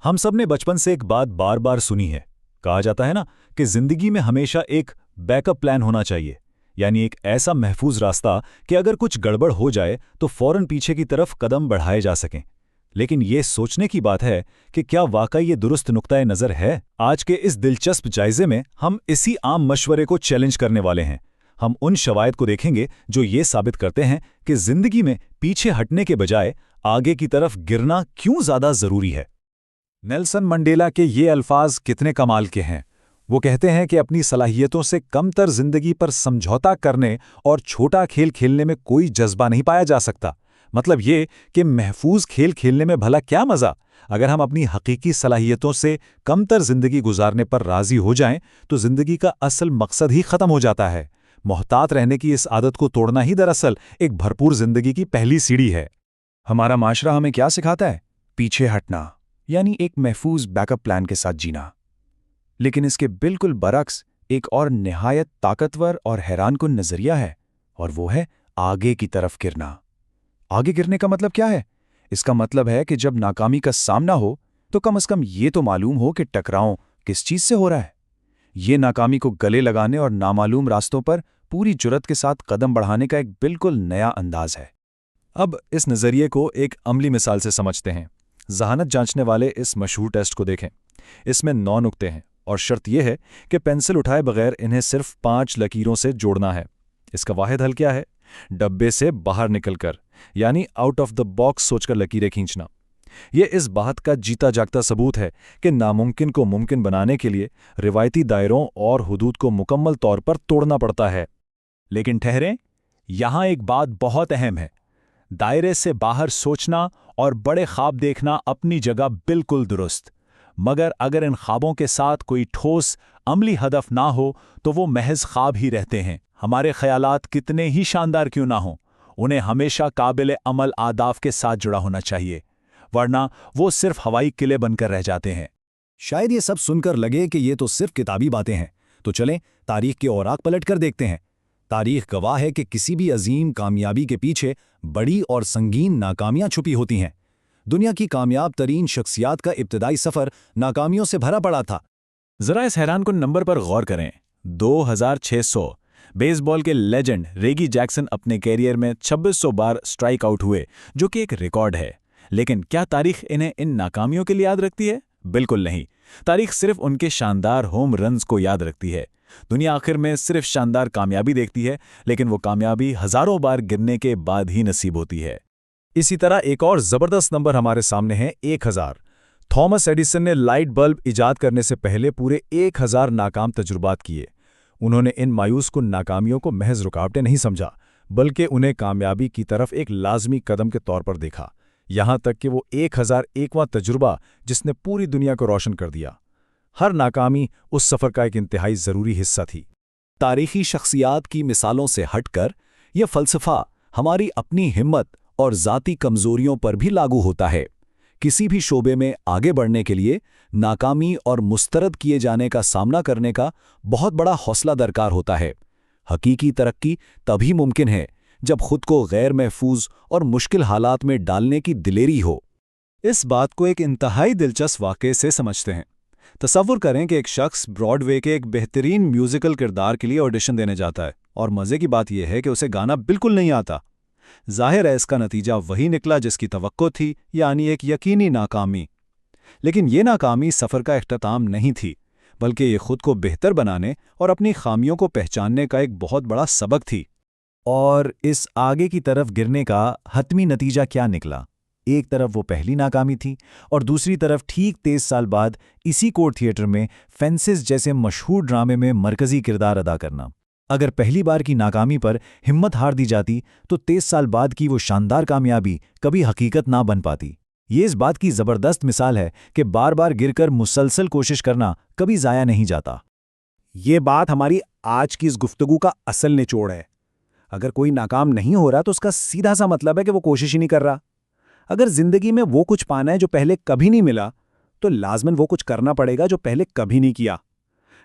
हम सब ने बचपन से एक बात बार बार सुनी है। कहा जाता है ना कि जिंदगी में हमेशा एक बैकअप प्लान होना चाहिए, यानी एक ऐसा महफूज रास्ता कि अगर कुछ गड़बड़ हो जाए तो फौरन पीछे की तरफ कदम बढ़ाए जा सकें। लेकिन ये सोचने की बात है कि क्या वाकई ये दुरुस्त नुक्ता नज़र है? आज के इस दिलचस्प जायजे में हम इसी आम मशवरे को चैलेंज करने वाले हैं। हम उन शवायद को देखेंगे जो ये साबित करते हैं कि जिंदगी में पीछे हटने के बजाय आगे की तरफ गिरना क्यों ज़्यादा ज़रूरी है। नेल्सन मंडेला के ये अल्फाज कितने कमाल के हैं। वो कहते हैं कि अपनी सलाहियतों से कमतर जिंदगी पर समझौता करने और छोटा खेल खेलने में कोई जज्बा नहीं पाया जा सकता। मतलब ये कि महफूज खेल खेलने में भला क्या मज़ा, अगर हम अपनी हकीकी सलाहियतों से कमतर जिंदगी गुजारने पर राजी हो जाएं तो जिंदगी का असल मकसद ही खत्म हो जाता है। मोहतात रहने की इस आदत को तोड़ना ही दरअसल एक भरपूर जिंदगी की पहली सीढ़ी है। हमारा माशरा हमें क्या सिखाता है? पीछे हटना, यानी एक महफूज बैकअप प्लान के साथ जीना। लेकिन इसके बिल्कुल बरक्स एक और निहायत ताकतवर और हैरानकुन नजरिया है, और वो है आगे की तरफ गिरना। आगे गिरने का मतलब क्या है? इसका मतलब है कि जब नाकामी का सामना हो तो कम से कम ये तो मालूम हो कि टकराव किस चीज से हो रहा है। ये नाकामी को गले लगाने और नामालूम रास्तों पर पूरी जुर्रत के साथ कदम बढ़ाने का एक बिल्कुल नया अंदाज है। अब इस नज़रिए को एक अमली मिसाल से समझते हैं। जहानत जांचने वाले इस मशहूर टेस्ट को देखें। इसमें 9 नुक्ते हैं और शर्त यह है कि पेंसिल उठाए बगैर इन्हें सिर्फ 5 लकीरों से जोड़ना है। इसका वाहिद हल क्या है? डब्बे से बाहर निकलकर, यानी आउट ऑफ द बॉक्स सोचकर लकीरें खींचना। ये इस बात का जीता जागता सबूत है कि नामुमकिन को मुमकिन बनाने के लिए रिवायती दायरों और हुदूद को मुकम्मल तौर पर तोड़ना पड़ता है। लेकिन ठहरें, यहां एक बात बहुत अहम है। दायरे से बाहर सोचना और बड़े ख्वाब देखना अपनी जगह बिल्कुल दुरुस्त, मगर अगर इन ख्वाबों के साथ कोई ठोस अमली हदफ ना हो तो वो महज ख्वाब ही रहते हैं। हमारे ख्यालात कितने ही शानदार क्यों ना हों, उन्हें हमेशा काबिल अमल आदाफ के साथ जुड़ा होना चाहिए, वरना वो सिर्फ हवाई किले बनकर रह जाते हैं। शायद ये सब सुनकर लगे कि ये तो सिर्फ किताबी बातें हैं, तो चलें तारीख के औराक पलट कर देखते हैं। तारीख गवाह है कि किसी भी अजीम कामयाबी के पीछे बड़ी और संगीन नाकामियां छुपी होती हैं। दुनिया की कामयाब तरीन शख्सियात का इब्तदाई सफर नाकामियों से भरा पड़ा था। जरा इस हैरानकुन नंबर पर गौर करें, 2600। बेसबॉल के लेजेंड रेगी जैक्सन अपने कैरियर में 2600 बार स्ट्राइक आउट हुए, जो कि एक रिकॉर्ड है। लेकिन क्या तारीख इन्हें इन नाकामियों के लिए याद रखती है? बिल्कुल नहीं। तारीख सिर्फ उनके शानदार होम रन्स को याद रखती है। दुनिया आखिर में सिर्फ शानदार कामयाबी देखती है, लेकिन वो कामयाबी हजारों बार गिरने के बाद ही नसीब होती है। इसी तरह एक और जबरदस्त नंबर हमारे सामने है 1000। थॉमस एडिसन ने लाइट बल्ब इजाद करने से पहले पूरे 1000 नाकाम तजुर्बात किए। उन्होंने इन मायूस कुन नाकामियों को महज रुकावटें नहीं समझा, बल्कि उन्हें कामयाबी की तरफ एक लाजमी कदम के तौर पर देखा। यहां तक कि वो 1001वां तजुर्बा जिसने पूरी दुनिया को रोशन कर दिया। हर नाकामी उस सफ़र का एक इंतहाई ज़रूरी हिस्सा थी। तारीखी शख्सियात की मिसालों से हटकर यह फ़लसफ़ा हमारी अपनी हिम्मत और ज़ाती कमज़ोरियों पर भी लागू होता है। किसी भी शोबे में आगे बढ़ने के लिए नाकामी और मुस्तरद किए जाने का सामना करने का बहुत बड़ा हौसला दरकार होता है। हकीकी तरक्की तभी मुमकिन है जब खुद को गैर महफूज और मुश्किल हालात में डालने की दिलेरी हो। इस बात को एक इंतहाई दिलचस्प वाक़े से समझते हैं। तसव्वुर करें कि एक शख्स ब्रॉडवे के एक बेहतरीन म्यूजिकल किरदार के लिए ऑडिशन देने जाता है, और मज़े की बात यह है कि उसे गाना बिल्कुल नहीं आता। ज़ाहिर है इसका नतीजा वही निकला जिसकी तवक्को थी, यानी एक यकीनी नाकामी। लेकिन ये नाकामी सफ़र का इख्तिताम नहीं थी, बल्कि ये खुद को बेहतर बनाने और अपनी खामियों को पहचानने का एक बहुत बड़ा सबक थी। और इस आगे की तरफ गिरने का हतमी नतीजा क्या निकला? एक तरफ वो पहली नाकामी थी और दूसरी तरफ ठीक 23 साल बाद इसी कोर्ट थिएटर में फेंसेस जैसे मशहूर ड्रामे में मरकजी किरदार अदा करना। अगर पहली बार की नाकामी पर हिम्मत हार दी जाती तो 23 साल बाद की वो शानदार कामयाबी कभी हकीकत ना बन पाती। ये इस बात की ज़बरदस्त मिसाल है कि बार बार गिरकर मुसलसल कोशिश करना कभी ज़ाया नहीं जाता। ये बात हमारी आज की इस गुफ्तगू का असल निचोड़ है। अगर कोई नाकाम नहीं हो रहा तो उसका सीधा सा मतलब है कि वो कोशिश ही नहीं कर रहा। अगर जिंदगी में वो कुछ पाना है जो पहले कभी नहीं मिला, तो लाजमन वो कुछ करना पड़ेगा जो पहले कभी नहीं किया।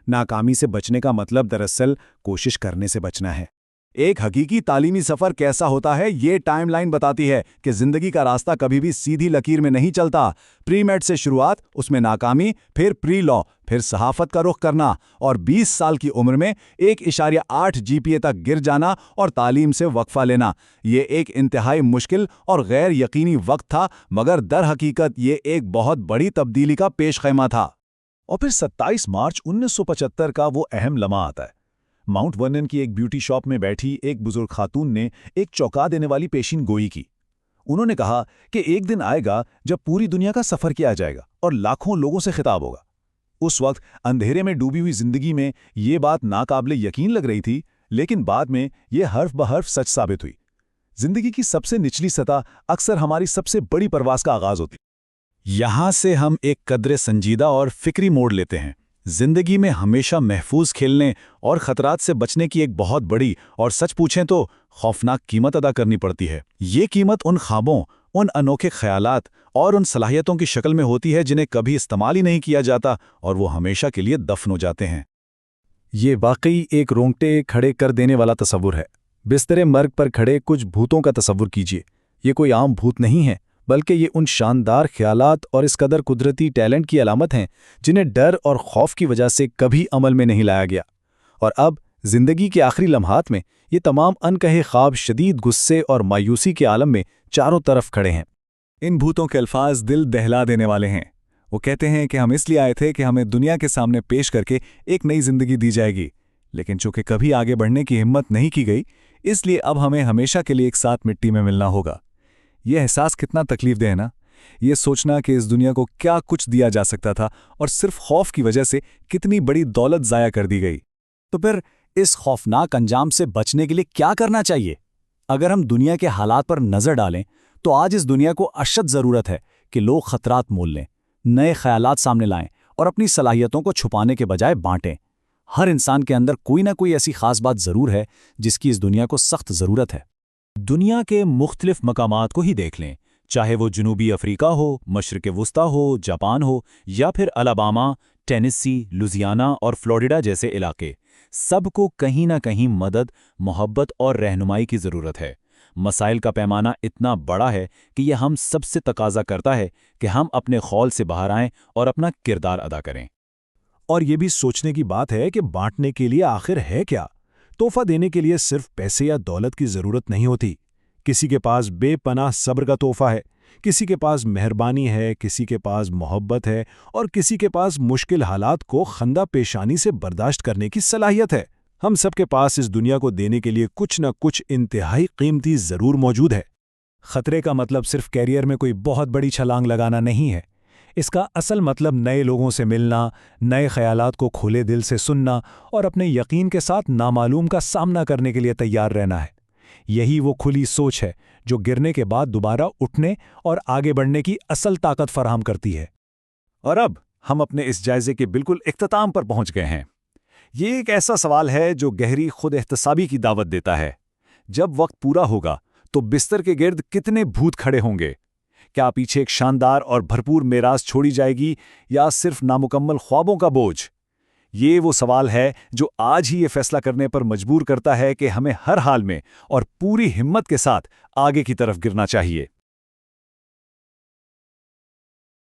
नाकामी से बचने का मतलब दरअसल कोशिश करने से बचना है। ایک حقیقی تعلیمی سفر کیسا ہوتا ہے یہ ٹائم لائن بتاتی ہے کہ زندگی کا راستہ کبھی بھی سیدھی لکیر میں نہیں چلتا۔ پری میڈ سے شروعات، اس میں ناکامی، پھر پری لا، پھر صحافت کا رخ کرنا، اور 20 سال کی عمر میں 1.8 GPA تک گر جانا اور تعلیم سے وقفہ لینا۔ یہ ایک انتہائی مشکل اور غیر یقینی وقت تھا، مگر در حقیقت یہ ایک بہت بڑی تبدیلی کا پیش خیمہ تھا۔ اور پھر 27 مارچ 1975 کا وہ اہم لمحہ آتا ہے۔ ماؤنٹ ورنن کی ایک بیوٹی شاپ میں بیٹھی ایک بزرگ خاتون نے ایک چونکا دینے والی پیشین گوئی کی۔ انہوں نے کہا کہ ایک دن آئے گا جب پوری دنیا کا سفر کیا جائے گا اور لاکھوں لوگوں سے خطاب ہوگا۔ اس وقت اندھیرے میں ڈوبی ہوئی زندگی میں یہ بات ناقابل یقین لگ رہی تھی، لیکن بعد میں یہ حرف بحرف سچ ثابت ہوئی۔ زندگی کی سب سے نچلی سطح اکثر ہماری سب سے بڑی پرواز کا آغاز ہوتی۔ یہاں سے ہم ایک قدر سنجیدہ اور فکری موڑ لیتے ہیں۔ زندگی میں ہمیشہ محفوظ کھیلنے اور خطرات سے بچنے کی ایک بہت بڑی اور سچ پوچھیں تو خوفناک قیمت ادا کرنی پڑتی ہے۔ یہ قیمت ان خوابوں، ان انوکھے خیالات اور ان صلاحیتوں کی شکل میں ہوتی ہے جنہیں کبھی استعمال ہی نہیں کیا جاتا اور وہ ہمیشہ کے لیے دفن ہو جاتے ہیں۔ یہ واقعی ایک رونگٹے کھڑے کر دینے والا تصور ہے۔ بستر مرگ پر کھڑے کچھ بھوتوں کا تصور کیجیے۔ یہ کوئی عام بھوت نہیں ہے، بلکہ یہ ان شاندار خیالات اور اس قدر قدرتی ٹیلنٹ کی علامت ہیں جنہیں ڈر اور خوف کی وجہ سے کبھی عمل میں نہیں لایا گیا۔ اور اب زندگی کے آخری لمحات میں یہ تمام انکہے خواب شدید غصے اور مایوسی کے عالم میں چاروں طرف کھڑے ہیں۔ ان بھوتوں کے الفاظ دل دہلا دینے والے ہیں۔ وہ کہتے ہیں کہ ہم اس لیے آئے تھے کہ ہمیں دنیا کے سامنے پیش کر کے ایک نئی زندگی دی جائے گی، لیکن چونکہ کبھی آگے بڑھنے کی ہمت نہیں کی گئی، اس لیے اب ہمیں ہمیشہ کے لیے ایک ساتھ مٹی میں ملنا ہوگا۔ یہ احساس کتنا تکلیف دہ ہے نا؟ یہ سوچنا کہ اس دنیا کو کیا کچھ دیا جا سکتا تھا اور صرف خوف کی وجہ سے کتنی بڑی دولت ضائع کر دی گئی۔ تو پھر اس خوفناک انجام سے بچنے کے لیے کیا کرنا چاہیے؟ اگر ہم دنیا کے حالات پر نظر ڈالیں تو آج اس دنیا کو اشد ضرورت ہے کہ لوگ خطرات مول لیں، نئے خیالات سامنے لائیں اور اپنی صلاحیتوں کو چھپانے کے بجائے بانٹیں۔ ہر انسان کے اندر کوئی نہ کوئی ایسی خاص بات ضرور ہے جس کی اس دنیا کو سخت ضرورت ہے۔ دنیا کے مختلف مقامات کو ہی دیکھ لیں، چاہے وہ جنوبی افریقہ ہو، مشرق وسطی ہو، جاپان ہو، یا پھر الاباما، ٹینیسی، لوزیانا اور فلوریڈا جیسے علاقے، سب کو کہیں نہ کہیں مدد، محبت اور رہنمائی کی ضرورت ہے۔ مسائل کا پیمانہ اتنا بڑا ہے کہ یہ ہم سب سے تقاضا کرتا ہے کہ ہم اپنے خول سے باہر آئیں اور اپنا کردار ادا کریں۔ اور یہ بھی سوچنے کی بات ہے کہ بانٹنے کے لیے آخر ہے کیا؟ تحفہ دینے کے لیے صرف پیسے یا دولت کی ضرورت نہیں ہوتی۔ کسی کے پاس بے پناہ صبر کا تحفہ ہے، کسی کے پاس مہربانی ہے، کسی کے پاس محبت ہے، اور کسی کے پاس مشکل حالات کو خندہ پیشانی سے برداشت کرنے کی صلاحیت ہے۔ ہم سب کے پاس اس دنیا کو دینے کے لیے کچھ نہ کچھ انتہائی قیمتی ضرور موجود ہے۔ خطرے کا مطلب صرف کیریئر میں کوئی بہت بڑی چھلانگ لگانا نہیں ہے۔ اس کا اصل مطلب نئے لوگوں سے ملنا، نئے خیالات کو کھلے دل سے سننا اور اپنے یقین کے ساتھ نامعلوم کا سامنا کرنے کے لیے تیار رہنا ہے۔ یہی وہ کھلی سوچ ہے جو گرنے کے بعد دوبارہ اٹھنے اور آگے بڑھنے کی اصل طاقت فراہم کرتی ہے۔ اور اب ہم اپنے اس جائزے کے بالکل اختتام پر پہنچ گئے ہیں۔ یہ ایک ایسا سوال ہے جو گہری خود احتسابی کی دعوت دیتا ہے۔ جب وقت پورا ہوگا تو بستر کے گرد کتنے بھوت کھڑے ہوں گے؟ کیا پیچھے ایک شاندار اور بھرپور میراث چھوڑی جائے گی یا صرف نامکمل خوابوں کا بوجھ؟ یہ وہ سوال ہے جو آج ہی یہ فیصلہ کرنے پر مجبور کرتا ہے کہ ہمیں ہر حال میں اور پوری ہمت کے ساتھ آگے کی طرف گرنا چاہیے۔